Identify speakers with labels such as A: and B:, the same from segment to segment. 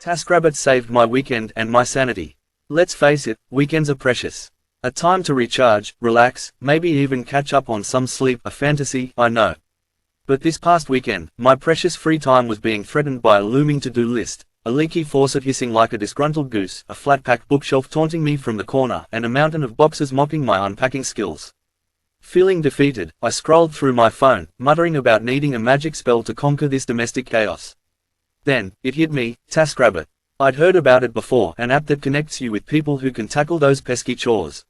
A: TaskRabbit saved my weekend and my sanity. Let's face it, weekends are precious. A time to recharge, relax, maybe even catch up on some sleep, a fantasy, I know. But this past weekend, my precious free time was being threatened by a looming to-do list, a leaky faucet hissing like a disgruntled goose, a flat-packed bookshelf taunting me from the corner, and a mountain of boxes mocking my unpacking skills. Feeling defeated, I scrolled through my phone, muttering about needing a magic spell to conquer this domestic chaos. Then, it hit me, TaskRabbit. I'd heard about it before, an app that connects you with people who can tackle those pesky chores.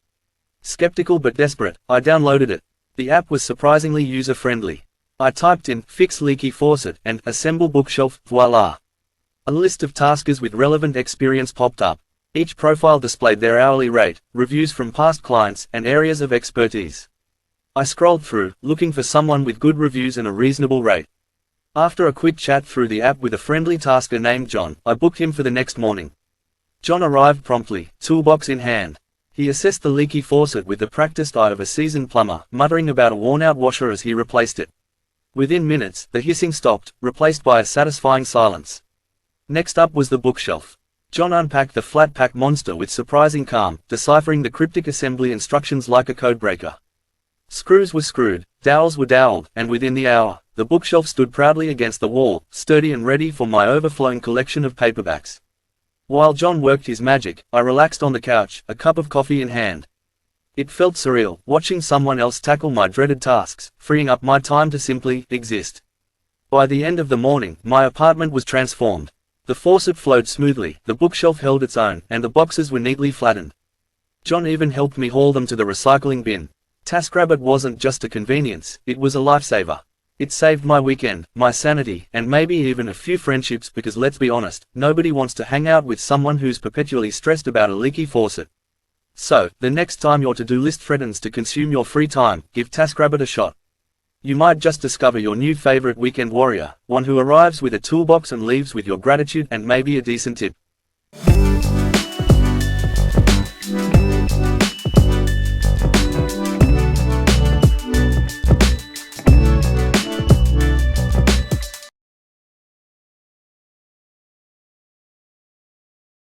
A: Skeptical but desperate, I downloaded it. The app was surprisingly user-friendly. I typed in, fix leaky faucet, and assemble bookshelf, voila. A list of taskers with relevant experience popped up. Each profile displayed their hourly rate, reviews from past clients, and areas of expertise. I scrolled through, looking for someone with good reviews and a reasonable rate. After a quick chat through the app with a friendly tasker named John, I booked him for the next morning. John arrived promptly, toolbox in hand. He assessed the leaky faucet with the practiced eye of a seasoned plumber, muttering about a worn-out washer as he replaced it. Within minutes, the hissing stopped, replaced by a satisfying silence. Next up was the bookshelf. John unpacked the flat-pack monster with surprising calm, deciphering the cryptic assembly instructions like a codebreaker. Screws were screwed, dowels were doweled, and within the hour, the bookshelf stood proudly against the wall, sturdy and ready for my overflowing collection of paperbacks. While John worked his magic, I relaxed on the couch, a cup of coffee in hand. It felt surreal, watching someone else tackle my dreaded tasks, freeing up my time to simply exist. By the end of the morning, my apartment was transformed. The faucet flowed smoothly, the bookshelf held its own, and the boxes were neatly flattened. John even helped me haul them to the recycling bin. TaskRabbit wasn't just a convenience, it was a lifesaver. It saved my weekend, my sanity, and maybe even a few friendships because let's be honest, nobody wants to hang out with someone who's perpetually stressed about a leaky faucet. So, the next time your to-do list threatens to consume your free time, give TaskRabbit a shot. You might just discover your new favorite weekend warrior, one who arrives with a toolbox and leaves with your gratitude and maybe a decent tip.